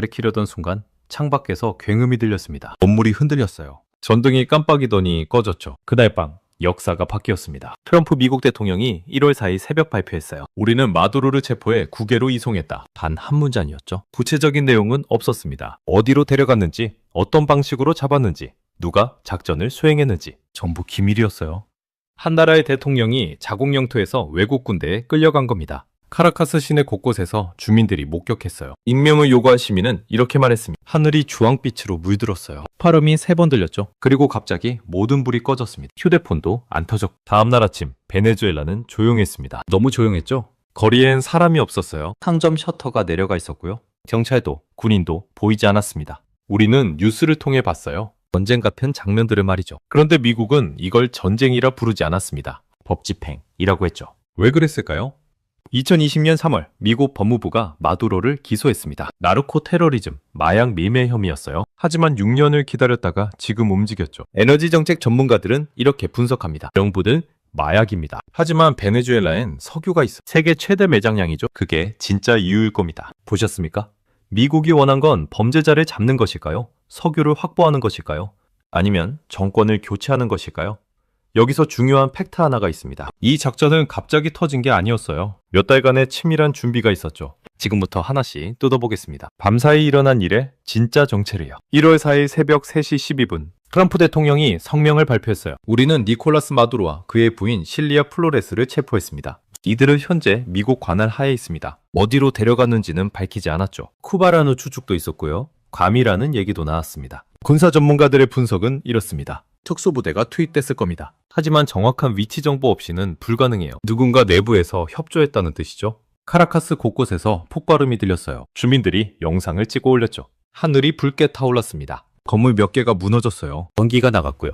가리키려던 순간 창밖에서 굉음이 들렸습니다. 건물이 흔들렸어요. 전등이 깜빡이더니 꺼졌죠. 그날 밤 역사가 바뀌었습니다. 트럼프 미국 대통령이 1월 4일 새벽 발표했어요. 우리는 마두로를 체포해 국외로 이송했다. 단 한 문장이었죠. 구체적인 내용은 없었습니다. 어디로 데려갔는지, 어떤 방식으로 잡았는지, 누가 작전을 수행했는지 전부 기밀이었어요. 한 나라의 대통령이 자국 영토에서 외국 군대에 끌려간 겁니다. 카라카스 시내 곳곳에서 주민들이 목격했어요. 익명을 요구한 시민은 이렇게 말했습니다. 하늘이 주황빛으로 물들었어요. 파름이 3번 들렸죠. 그리고 갑자기 모든 불이 꺼졌습니다. 휴대폰도 안 터졌고 다음날 아침 베네수엘라는 조용했습니다. 너무 조용했죠? 거리엔 사람이 없었어요. 상점 셔터가 내려가 있었고요. 경찰도 군인도 보이지 않았습니다. 우리는 뉴스를 통해 봤어요. 전쟁 같은 장면들을 말이죠. 그런데 미국은 이걸 전쟁이라 부르지 않았습니다. 법집행이라고 했죠. 왜 그랬을까요? 2020년 3월 미국 법무부가 마두로를 기소했습니다. 나르코 테러리즘, 마약 밀매 혐의였어요. 하지만 6년을 기다렸다가 지금 움직였죠. 에너지 정책 전문가들은 이렇게 분석합니다. 정부는 마약입니다. 하지만 베네수엘라엔 석유가 있어. 세계 최대 매장량이죠. 그게 진짜 이유일 겁니다. 보셨습니까? 미국이 원한 건 범죄자를 잡는 것일까요? 석유를 확보하는 것일까요? 아니면 정권을 교체하는 것일까요? 여기서 중요한 팩트 하나가 있습니다. 이 작전은 갑자기 터진 게 아니었어요. 몇 달간의 치밀한 준비가 있었죠. 지금부터 하나씩 뜯어보겠습니다. 밤사이 일어난 일의 진짜 정체를요. 1월 4일 새벽 3시 12분 트럼프 대통령이 성명을 발표했어요. 우리는 니콜라스 마두로와 그의 부인 실리아 플로레스를 체포했습니다. 이들은 현재 미국 관할 하에 있습니다. 어디로 데려갔는지는 밝히지 않았죠. 쿠바라는 추측도 있었고요. 괌이라는 얘기도 나왔습니다. 군사 전문가들의 분석은 이렇습니다. 특수부대가 투입됐을 겁니다. 하지만 정확한 위치 정보 없이는 불가능해요. 누군가 내부에서 협조했다는 뜻이죠. 카라카스 곳곳에서 폭발음이 들렸어요. 주민들이 영상을 찍어 올렸죠. 하늘이 붉게 타올랐습니다. 건물 몇 개가 무너졌어요. 전기가 나갔고요.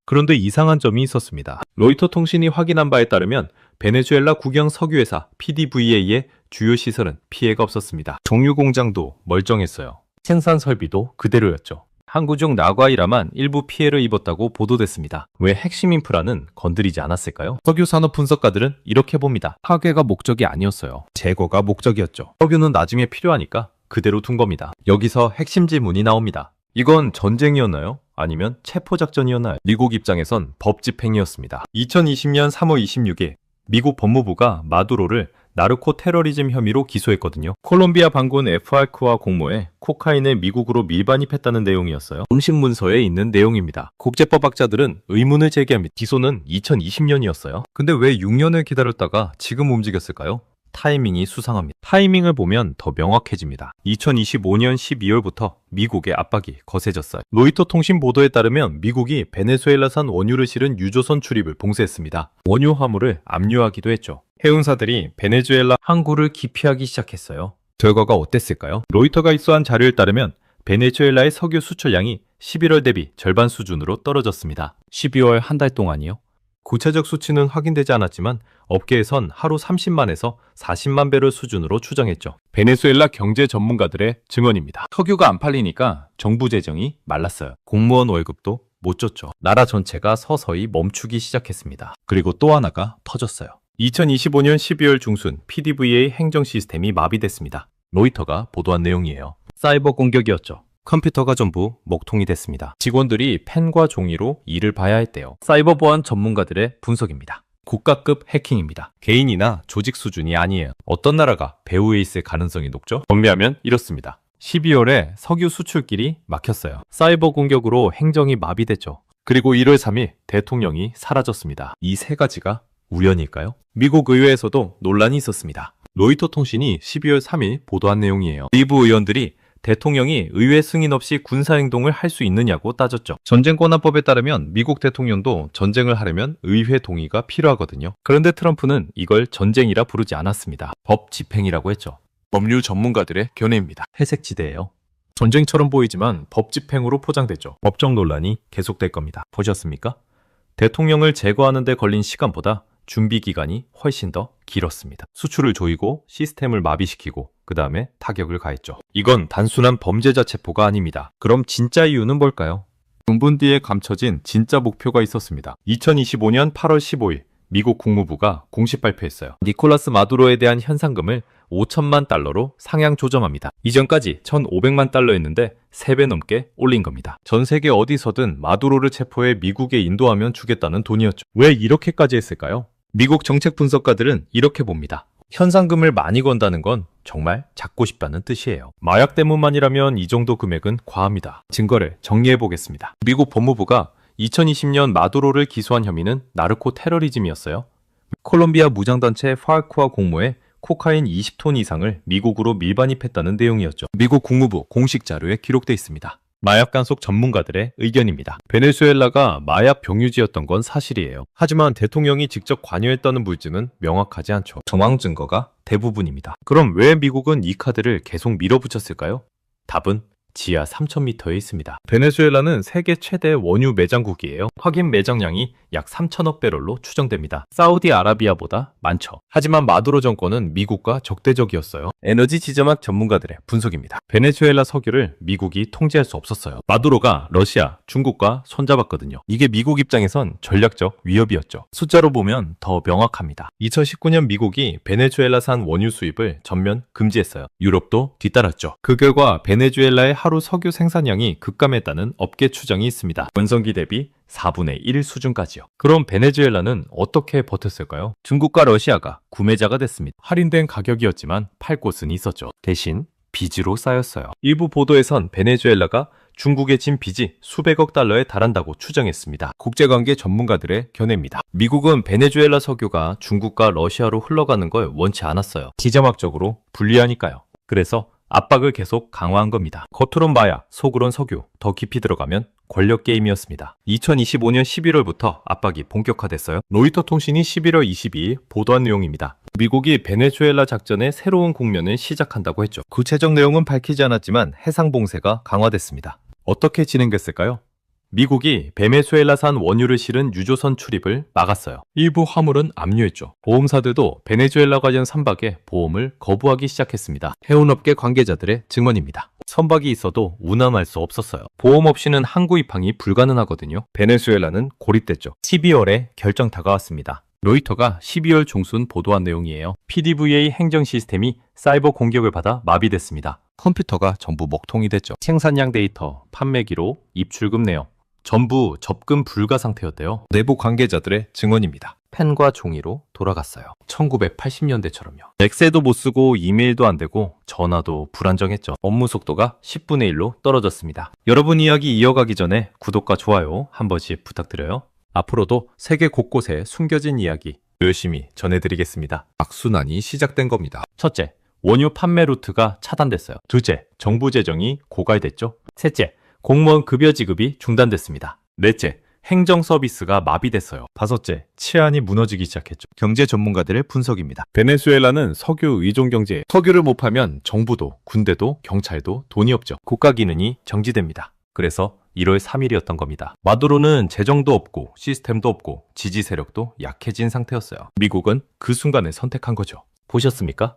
그런데 이상한 점이 있었습니다. 로이터 통신이 확인한 바에 따르면 베네수엘라 국영 석유회사 PDVA의 주요 시설은 피해가 없었습니다. 정유 공장도 멀쩡했어요. 생산 설비도 그대로였죠. 항구 나과이라만 일부 피해를 입었다고 보도됐습니다. 왜 핵심 인프라는 건드리지 않았을까요? 석유 산업 분석가들은 이렇게 봅니다. 파괴가 목적이 아니었어요. 제거가 목적이었죠. 석유는 나중에 필요하니까 그대로 둔 겁니다. 여기서 핵심 질문이 나옵니다. 이건 전쟁이었나요? 아니면 체포작전이었나요? 미국 입장에선 법집행이었습니다. 2020년 3월 26일 미국 법무부가 마두로를 나르코 테러리즘 혐의로 기소했거든요. 콜롬비아 반군 FARC와 공모해 코카인을 미국으로 밀반입했다는 내용이었어요. 공식 문서에 있는 내용입니다. 국제법학자들은 의문을 제기합니다. 기소는 2020년이었어요. 근데 왜 6년을 기다렸다가 지금 움직였을까요? 타이밍이 수상합니다. 타이밍을 보면 더 명확해집니다. 2025년 12월부터 미국의 압박이 거세졌어요. 로이터 통신 보도에 따르면 미국이 베네수엘라산 원유를 실은 유조선 출입을 봉쇄했습니다. 원유 화물을 압류하기도 했죠. 해운사들이 베네수엘라 항구를 기피하기 시작했어요. 결과가 어땠을까요? 로이터가 입수한 자료에 따르면 베네수엘라의 석유 수출량이 11월 대비 절반 수준으로 떨어졌습니다. 12월 한 달 동안이요? 구체적 수치는 확인되지 않았지만 업계에선 하루 30만에서 40만 배럴 수준으로 추정했죠. 베네수엘라 경제 전문가들의 증언입니다. 석유가 안 팔리니까 정부 재정이 말랐어요. 공무원 월급도 못 줬죠. 나라 전체가 서서히 멈추기 시작했습니다. 그리고 또 하나가 터졌어요. 2025년 12월 중순 PDVA 행정 시스템이 마비됐습니다. 로이터가 보도한 내용이에요. 사이버 공격이었죠. 컴퓨터가 전부 먹통이 됐습니다. 직원들이 펜과 종이로 일을 봐야 했대요. 사이버 보안 전문가들의 분석입니다. 국가급 해킹입니다. 개인이나 조직 수준이 아니에요. 어떤 나라가 배후에 있을 가능성이 높죠? 정리하면 이렇습니다. 12월에 석유 수출길이 막혔어요. 사이버 공격으로 행정이 마비됐죠. 그리고 1월 3일 대통령이 사라졌습니다. 이 세 가지가 우연일까요? 미국 의회에서도 논란이 있었습니다. 로이터 통신이 12월 3일 보도한 내용이에요. 일부 의원들이 대통령이 의회 승인 없이 군사행동을 할 수 있느냐고 따졌죠. 전쟁권한법에 따르면 미국 대통령도 전쟁을 하려면 의회 동의가 필요하거든요. 그런데 트럼프는 이걸 전쟁이라 부르지 않았습니다. 법집행이라고 했죠. 법률 전문가들의 견해입니다. 회색지대예요. 전쟁처럼 보이지만 법집행으로 포장되죠. 법적 논란이 계속될 겁니다. 보셨습니까? 대통령을 제거하는 데 걸린 시간보다 준비 기간이 훨씬 더 길었습니다. 수출을 조이고 시스템을 마비시키고 그 다음에 타격을 가했죠. 이건 단순한 범죄자 체포가 아닙니다. 그럼 진짜 이유는 뭘까요? 분분 뒤에 감춰진 진짜 목표가 있었습니다. 2025년 8월 15일 미국 국무부가 공식 발표했어요. 니콜라스 마두로에 대한 현상금을 5천만 달러로 상향 조정합니다. 이전까지 1,500만 달러였는데 3배 넘게 올린 겁니다. 전 세계 어디서든 마두로를 체포해 미국에 인도하면 주겠다는 돈이었죠. 왜 이렇게까지 했을까요? 미국 정책 분석가들은 이렇게 봅니다. 현상금을 많이 건다는 건 정말 잡고 싶다는 뜻이에요. 마약 때문만이라면 이 정도 금액은 과합니다. 증거를 정리해 보겠습니다. 미국 법무부가 2020년 마두로를 기소한 혐의는 나르코 테러리즘이었어요. 콜롬비아 무장단체 파르크와 공모해 코카인 20톤 이상을 미국으로 밀반입했다는 내용이었죠. 미국 국무부 공식 자료에 기록돼 있습니다. 마약 간속 전문가들의 의견입니다. 베네수엘라가 마약 병유지였던 건 사실이에요. 하지만 대통령이 직접 관여했다는 물증은 명확하지 않죠. 정황 증거가 대부분입니다. 그럼 왜 미국은 이 카드를 계속 밀어붙였을까요? 답은 지하 3,000m에 있습니다. 베네수엘라는 세계 최대 원유 매장국이에요. 확인 매장량이 약 3천억 배럴로 추정됩니다. 사우디아라비아보다 많죠. 하지만 마두로 정권은 미국과 적대적이었어요. 에너지 지정학 전문가들의 분석입니다. 베네수엘라 석유를 미국이 통제할 수 없었어요. 마두로가 러시아, 중국과 손잡았거든요. 이게 미국 입장에선 전략적 위협이었죠. 숫자로 보면 더 명확합니다. 2019년 미국이 베네수엘라산 원유 수입을 전면 금지했어요. 유럽도 뒤따랐죠. 그 결과 베네수엘라의 하루 석유 생산량이 급감했다는 업계 추정이 있습니다. 원성기 대비 4분의 1 수준까지요. 그럼 베네수엘라는 어떻게 버텼을까요? 중국과 러시아가 구매자가 됐습니다. 할인된 가격이었지만 팔 곳은 있었죠. 대신 빚으로 쌓였어요. 일부 보도에선 베네수엘라가 중국에 진 빚이 수백억 달러에 달한다고 추정했습니다. 국제관계 전문가들의 견해입니다. 미국은 베네수엘라 석유가 중국과 러시아로 흘러가는 걸 원치 않았어요. 지정학적으로 불리하니까요. 그래서 압박을 계속 강화한 겁니다. 겉으론 마약, 속으론 석유, 더 깊이 들어가면 권력 게임이었습니다. 2025년 11월부터 압박이 본격화됐어요. 로이터 통신이 11월 22일 보도한 내용입니다. 미국이 베네수엘라 작전의 새로운 국면을 시작한다고 했죠. 구체적 내용은 밝히지 않았지만 해상 봉쇄가 강화됐습니다. 어떻게 진행됐을까요? 미국이 베네수엘라산 원유를 실은 유조선 출입을 막았어요. 일부 화물은 압류했죠. 보험사들도 베네수엘라 관련 선박에 보험을 거부하기 시작했습니다. 해운업계 관계자들의 증언입니다. 선박이 있어도 운항할 수 없었어요. 보험 없이는 항구 입항이 불가능하거든요. 베네수엘라는 고립됐죠. 12월에 결정 다가왔습니다. 로이터가 12월 중순 보도한 내용이에요. PDVA 행정 시스템이 사이버 공격을 받아 마비됐습니다. 컴퓨터가 전부 먹통이 됐죠. 생산량 데이터, 판매 기록, 입출금 내역 전부 접근 불가 상태였대요. 내부 관계자들의 증언입니다. 펜과 종이로 돌아갔어요. 1980년대처럼요. 엑셀도 못 쓰고 이메일도 안 되고 전화도 불안정했죠. 업무 속도가 10분의 1로 떨어졌습니다. 여러분 이야기 이어가기 전에 구독과 좋아요 한 번씩 부탁드려요. 앞으로도 세계 곳곳에 숨겨진 이야기 열심히 전해드리겠습니다. 악순환이 시작된 겁니다. 첫째, 원유 판매 루트가 차단됐어요. 둘째, 정부 재정이 고갈됐죠. 셋째, 공무원 급여 지급이 중단됐습니다. 넷째, 행정 서비스가 마비됐어요. 다섯째, 치안이 무너지기 시작했죠. 경제 전문가들의 분석입니다. 베네수엘라는 석유 의존 경제에 석유를 못 팔면 정부도, 군대도, 경찰도 돈이 없죠. 국가 기능이 정지됩니다. 그래서 1월 3일이었던 겁니다. 마두로는 재정도 없고 시스템도 없고 지지 세력도 약해진 상태였어요. 미국은 그 순간을 선택한 거죠. 보셨습니까?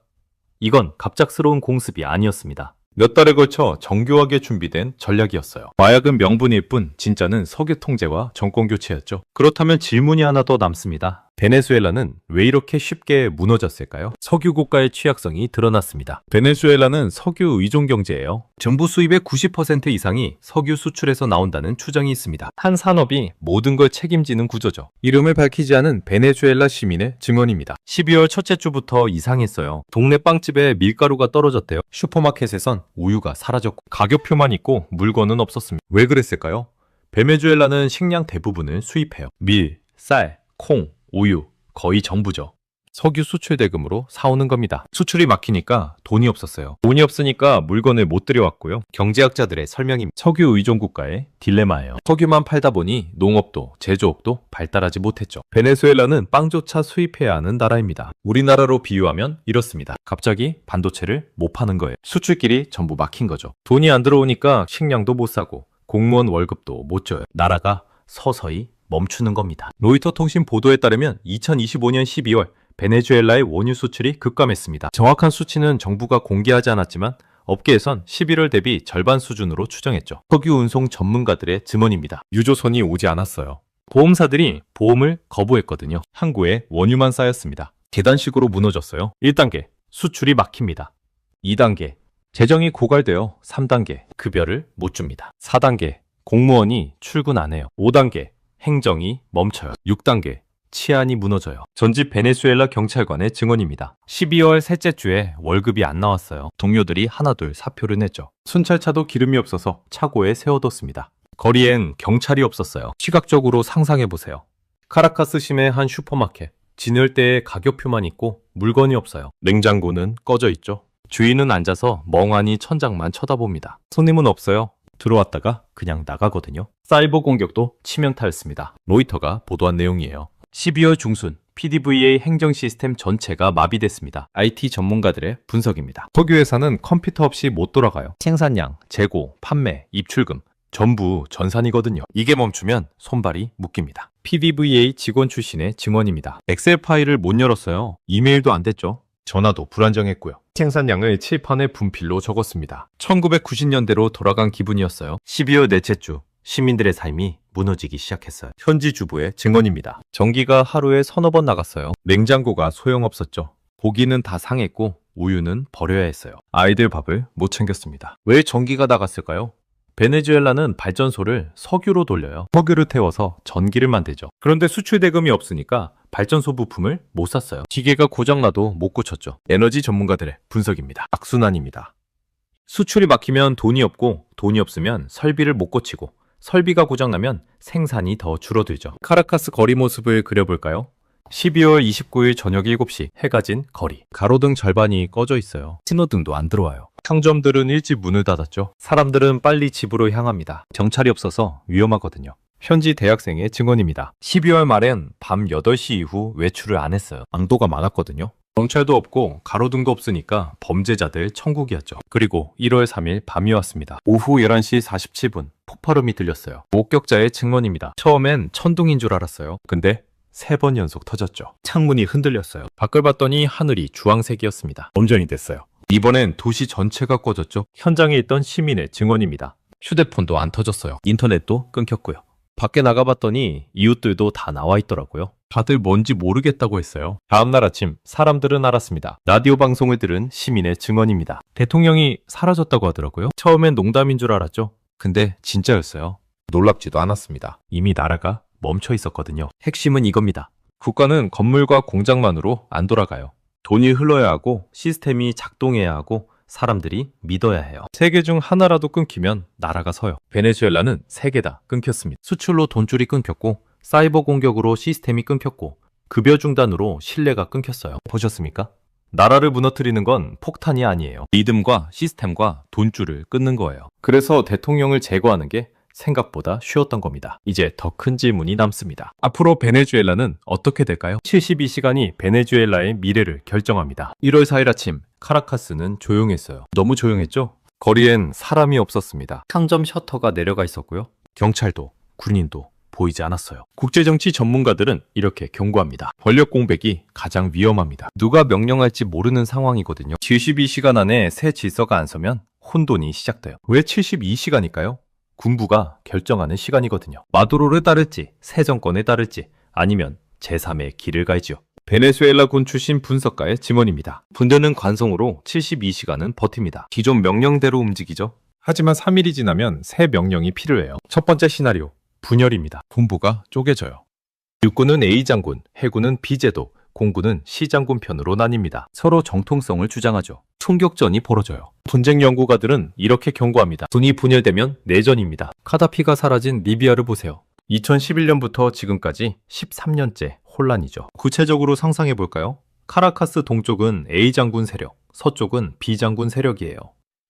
이건 갑작스러운 공습이 아니었습니다. 몇 달에 걸쳐 정교하게 준비된 전략이었어요. 마약은 명분일 뿐 진짜는 석유 통제와 정권 교체였죠. 그렇다면 질문이 하나 더 남습니다. 베네수엘라는 왜 이렇게 쉽게 무너졌을까요? 석유 고가의 취약성이 드러났습니다. 베네수엘라는 석유 의존 경제예요. 정부 수입의 90% 이상이 석유 수출에서 나온다는 추정이 있습니다. 한 산업이 모든 걸 책임지는 구조죠. 이름을 밝히지 않은 베네수엘라 시민의 증언입니다. 12월 첫째 주부터 이상했어요. 동네 빵집에 밀가루가 떨어졌대요. 슈퍼마켓에선 우유가 사라졌고 가격표만 있고 물건은 없었습니다. 왜 그랬을까요? 베네수엘라는 식량 대부분을 수입해요. 밀, 쌀, 콩, 우유, 거의 전부죠. 석유 수출 대금으로 사오는 겁니다. 수출이 막히니까 돈이 없었어요. 돈이 없으니까 물건을 못 들여왔고요. 경제학자들의 설명입니다. 석유 의존 국가의 딜레마예요. 석유만 팔다 보니 농업도 제조업도 발달하지 못했죠. 베네수엘라는 빵조차 수입해야 하는 나라입니다. 우리나라로 비유하면 이렇습니다. 갑자기 반도체를 못 파는 거예요. 수출길이 전부 막힌 거죠. 돈이 안 들어오니까 식량도 못 사고 공무원 월급도 못 줘요. 나라가 서서히 멈추는 겁니다. 로이터 통신 보도에 따르면 2025년 12월 베네수엘라의 원유 수출이 급감했습니다. 정확한 수치는 정부가 공개하지 않았지만 업계에선 11월 대비 절반 수준으로 추정했죠. 석유 운송 전문가들의 증언입니다. 유조선이 오지 않았어요. 보험사들이 보험을 거부했거든요. 항구에 원유만 쌓였습니다. 계단식으로 무너졌어요. 1단계 수출이 막힙니다. 2단계, 재정이 고갈되어 3단계, 급여를 못 줍니다. 4단계, 공무원이 출근 안 해요. 5단계, 행정이 멈춰요. 6단계, 치안이 무너져요. 전직 베네수엘라 경찰관의 증언입니다. 12월 셋째 주에 월급이 안 나왔어요. 동료들이 하나둘 사표를 냈죠. 순찰차도 기름이 없어서 차고에 세워뒀습니다. 거리엔 경찰이 없었어요. 시각적으로 상상해보세요. 카라카스 시내 한 슈퍼마켓. 진열대에 가격표만 있고 물건이 없어요. 냉장고는 꺼져 있죠. 주인은 앉아서 멍하니 천장만 쳐다봅니다. 손님은 없어요. 들어왔다가 그냥 나가거든요. 사이버 공격도 치명타였습니다. 로이터가 보도한 내용이에요. 12월 중순 PDVA 행정 시스템 전체가 마비됐습니다. IT 전문가들의 분석입니다. 석유회사는 컴퓨터 없이 못 돌아가요. 생산량, 재고, 판매, 입출금 전부 전산이거든요. 이게 멈추면 손발이 묶입니다. PDVA 직원 출신의 증언입니다. 엑셀 파일을 못 열었어요. 이메일도 안 됐죠. 전화도 불안정했고요. 생산량을 칠판에 분필로 적었습니다. 1990년대로 돌아간 기분이었어요. 12월 넷째 주 시민들의 삶이 무너지기 시작했어요. 현지 주부의 증언입니다. 전기가 하루에 서너 번 나갔어요. 냉장고가 소용없었죠. 고기는 다 상했고 우유는 버려야 했어요. 아이들 밥을 못 챙겼습니다. 왜 전기가 나갔을까요? 베네수엘라는 발전소를 석유로 돌려요. 석유를 태워서 전기를 만들죠. 그런데 수출 대금이 없으니까 발전소 부품을 못 샀어요. 기계가 고장나도 못 고쳤죠. 에너지 전문가들의 분석입니다. 악순환입니다. 수출이 막히면 돈이 없고 돈이 없으면 설비를 못 고치고 설비가 고장나면 생산이 더 줄어들죠. 카라카스 거리 모습을 그려볼까요? 12월 29일 저녁 7시 해가 진 거리. 가로등 절반이 꺼져 있어요. 신호등도 안 들어와요. 상점들은 일찍 문을 닫았죠. 사람들은 빨리 집으로 향합니다. 경찰이 없어서 위험하거든요. 현지 대학생의 증언입니다. 12월 말엔 밤 8시 이후 외출을 안 했어요. 강도가 많았거든요. 경찰도 없고 가로등도 없으니까 범죄자들 천국이었죠. 그리고 1월 3일 밤이 왔습니다. 오후 11시 47분 폭발음이 들렸어요. 목격자의 증언입니다. 처음엔 천둥인 줄 알았어요. 근데 3번 연속 터졌죠. 창문이 흔들렸어요. 밖을 봤더니 하늘이 주황색이었습니다. 범전이 됐어요. 이번엔 도시 전체가 꺼졌죠. 현장에 있던 시민의 증언입니다. 휴대폰도 안 터졌어요. 인터넷도 끊겼고요. 밖에 나가봤더니 이웃들도 다 나와 있더라고요. 다들 뭔지 모르겠다고 했어요. 다음날 아침 사람들은 알았습니다. 라디오 방송을 들은 시민의 증언입니다. 대통령이 사라졌다고 하더라고요. 처음엔 농담인 줄 알았죠. 근데 진짜였어요. 놀랍지도 않았습니다. 이미 나라가 멈춰 있었거든요. 핵심은 이겁니다. 국가는 건물과 공장만으로 안 돌아가요. 돈이 흘러야 하고 시스템이 작동해야 하고 사람들이 믿어야 해요. 3개 중 하나라도 끊기면 나라가 서요. 베네수엘라는 3개 다 끊겼습니다. 수출로 돈줄이 끊겼고 사이버 공격으로 시스템이 끊겼고 급여 중단으로 신뢰가 끊겼어요. 보셨습니까? 나라를 무너뜨리는 건 폭탄이 아니에요. 리듬과 시스템과 돈줄을 끊는 거예요. 그래서 대통령을 제거하는 게 생각보다 쉬웠던 겁니다. 이제 더 큰 질문이 남습니다. 앞으로 베네수엘라는 어떻게 될까요? 72시간이 베네수엘라의 미래를 결정합니다. 1월 4일 아침 카라카스는 조용했어요. 너무 조용했죠? 거리엔 사람이 없었습니다. 상점 셔터가 내려가 있었고요. 경찰도 군인도 보이지 않았어요. 국제정치 전문가들은 이렇게 경고합니다. 권력 공백이 가장 위험합니다. 누가 명령할지 모르는 상황이거든요. 72시간 안에 새 질서가 안 서면 혼돈이 시작돼요. 왜 72시간일까요? 군부가 결정하는 시간이거든요. 마두로를 따를지 새 정권에 따를지 아니면 제3의 길을 갈지요. 베네수엘라 군 출신 분석가의 증언입니다. 분대는 관성으로 72시간은 버팁니다. 기존 명령대로 움직이죠. 하지만 3일이 지나면 새 명령이 필요해요. 첫 번째 시나리오, 분열입니다. 군부가 쪼개져요. 육군은 A장군, 해군은 B제도, 공군은 C장군 편으로 나뉩니다. 서로 정통성을 주장하죠. 총격전이 벌어져요. 분쟁 연구가들은 이렇게 경고합니다. 군이 분열되면 내전입니다. 카다피가 사라진 리비아를 보세요. 2011년부터 지금까지 13년째 혼란이죠. 구체적으로 상상해 볼까요? 카라카스 동쪽은 A장군 세력, 서쪽은 B장군 세력이에요.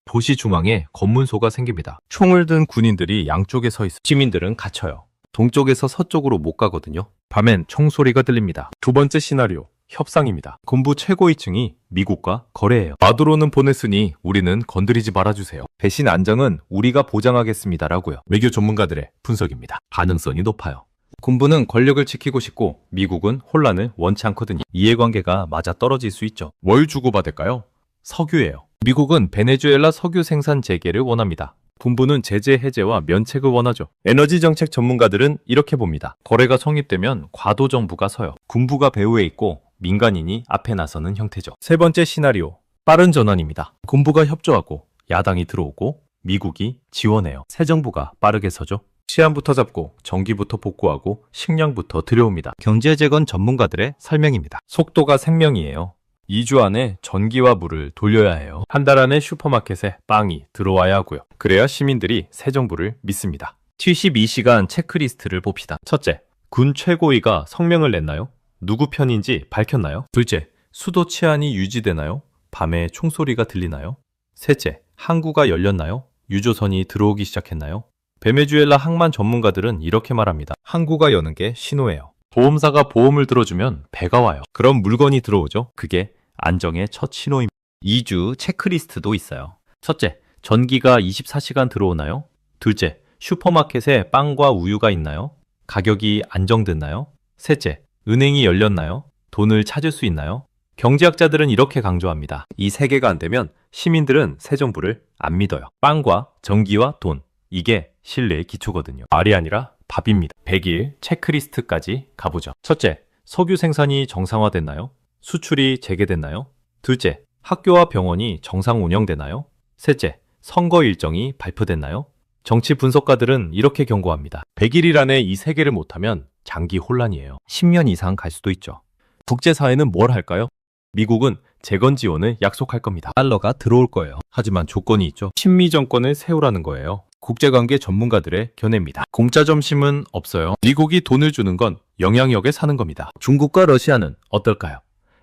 도시 중앙에 검문소가 생깁니다. 총을 든 군인들이 양쪽에 서 있어요. 시민들은 갇혀요. 동쪽에서 서쪽으로 못 가거든요. 밤엔 총소리가 들립니다. 두 번째 시나리오, 협상입니다. 군부 최고위층이 미국과 거래해요. 마두로는 보냈으니 우리는 건드리지 말아주세요. 대신 안정은 우리가 보장하겠습니다라고요. 외교 전문가들의 분석입니다. 가능성이 높아요. 군부는 권력을 지키고 싶고 미국은 혼란을 원치 않거든요. 이해관계가 맞아떨어질 수 있죠. 뭘 주고받을까요? 석유예요. 미국은 베네수엘라 석유 생산 재개를 원합니다. 군부는 제재 해제와 면책을 원하죠. 에너지 정책 전문가들은 이렇게 봅니다. 거래가 성립되면 과도 정부가 서요. 군부가 배후에 있고 민간인이 앞에 나서는 형태죠. 세 번째 시나리오, 빠른 전환입니다. 군부가 협조하고 야당이 들어오고 미국이 지원해요. 새 정부가 빠르게 서죠. 치안부터 잡고 전기부터 복구하고 식량부터 들여옵니다. 경제재건 전문가들의 설명입니다. 속도가 생명이에요. 2주 안에 전기와 물을 돌려야 해요. 한 달 안에 슈퍼마켓에 빵이 들어와야 하고요. 그래야 시민들이 새 정부를 믿습니다. 72시간 체크리스트를 봅시다. 첫째, 군 최고위가 성명을 냈나요? 누구 편인지 밝혔나요? 둘째, 수도 치안이 유지되나요? 밤에 총소리가 들리나요? 셋째, 항구가 열렸나요? 유조선이 들어오기 시작했나요? 베네수엘라 항만 전문가들은 이렇게 말합니다. 항구가 여는 게 신호예요. 보험사가 보험을 들어주면 배가 와요. 그럼 물건이 들어오죠. 그게 안정의 첫 신호입니다. 2주 체크리스트도 있어요. 첫째, 전기가 24시간 들어오나요? 둘째, 슈퍼마켓에 빵과 우유가 있나요? 가격이 안정됐나요? 셋째, 은행이 열렸나요? 돈을 찾을 수 있나요? 경제학자들은 이렇게 강조합니다. 이 세 개가 안 되면 시민들은 새 정부를 안 믿어요. 빵과 전기와 돈, 이게 신뢰의 기초거든요. 말이 아니라 밥입니다. 100일 체크리스트까지 가보죠. 첫째, 석유 생산이 정상화됐나요? 수출이 재개됐나요? 둘째, 학교와 병원이 정상 운영되나요? 셋째, 선거 일정이 발표됐나요? 정치 분석가들은 이렇게 경고합니다. 100일 안에 이 세 개를 못하면 장기 혼란이에요. 10년 이상 갈 수도 있죠. 국제사회는 뭘 할까요? 미국은 재건 지원을 약속할 겁니다. 달러가 들어올 거예요. 하지만 조건이 있죠. 친미 정권을 세우라는 거예요. 국제관계 전문가들의 견해입니다. 공짜 점심은 없어요. 미국이 돈을 주는 건 영향력에 사는 겁니다. 중국과 러시아는 어떨까요?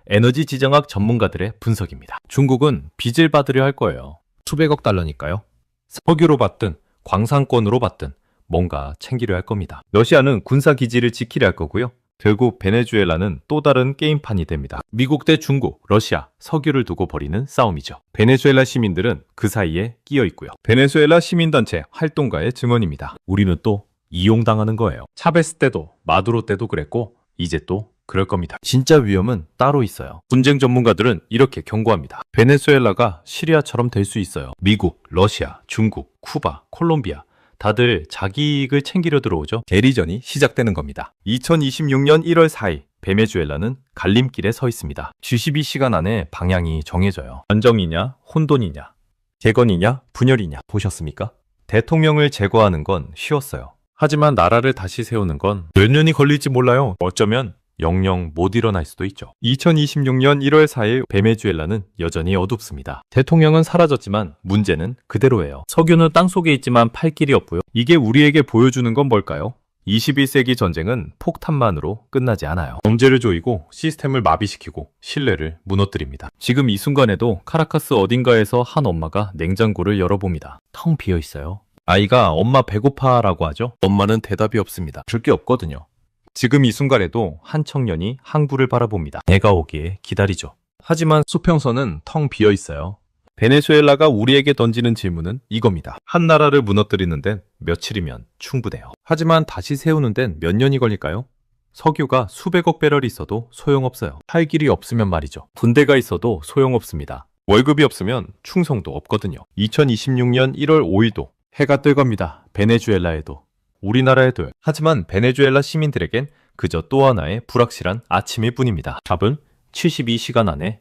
에너지 지정학 전문가들의 분석입니다. 중국은 빚을 받으려 할 거예요. 수백억 달러니까요. 석유로 받든 광산권으로 받든 뭔가 챙기려 할 겁니다. 러시아는 군사기지를 지키려 할 거고요. 결국 베네수엘라는 또 다른 게임판이 됩니다. 미국 대 중국, 러시아, 석유를 두고 벌이는 싸움이죠. 베네수엘라 시민들은 그 사이에 끼어 있고요. 베네수엘라 시민단체 활동가의 증언입니다. 우리는 또 이용당하는 거예요. 차베스 때도 마두로 때도 그랬고 이제 또 그럴 겁니다. 진짜 위험은 따로 있어요. 분쟁 전문가들은 이렇게 경고합니다. 베네수엘라가 시리아처럼 될 수 있어요. 미국, 러시아, 중국, 쿠바, 콜롬비아 다들 자기 이익을 챙기려 들어오죠. 대리전이 시작되는 겁니다. 2026년 1월 4일 베네수엘라는 갈림길에 서 있습니다. 72시간 안에 방향이 정해져요. 안정이냐, 혼돈이냐, 재건이냐, 분열이냐 보셨습니까? 대통령을 제거하는 건 쉬웠어요. 하지만 나라를 다시 세우는 건 몇 년이 걸릴지 몰라요. 어쩌면 영영 못 일어날 수도 있죠. 2026년 1월 4일 베네수엘라는 여전히 어둡습니다. 대통령은 사라졌지만 문제는 그대로예요. 석유는 땅속에 있지만 팔 길이 없고요. 이게 우리에게 보여주는 건 뭘까요? 21세기 전쟁은 폭탄만으로 끝나지 않아요. 경제를 조이고 시스템을 마비시키고 신뢰를 무너뜨립니다. 지금 이 순간에도 카라카스 어딘가에서 한 엄마가 냉장고를 열어봅니다. 텅 비어 있어요. 아이가 엄마 배고파라고 하죠. 엄마는 대답이 없습니다. 줄 게 없거든요. 지금 이 순간에도 한 청년이 항구를 바라봅니다. 해가 오기에 기다리죠. 하지만 수평선은 텅 비어 있어요. 베네수엘라가 우리에게 던지는 질문은 이겁니다. 한 나라를 무너뜨리는 데는 며칠이면 충분해요. 하지만 다시 세우는 데는 몇 년이 걸릴까요? 석유가 수백억 배럴이 있어도 소용없어요. 할 길이 없으면 말이죠. 군대가 있어도 소용없습니다. 월급이 없으면 충성도 없거든요. 2026년 1월 5일도 해가 뜰 겁니다. 베네수엘라에도. 우리나라에도요. 하지만 베네수엘라 시민들에겐 그저 또 하나의 불확실한 아침일 뿐입니다. 답은 72시간 안에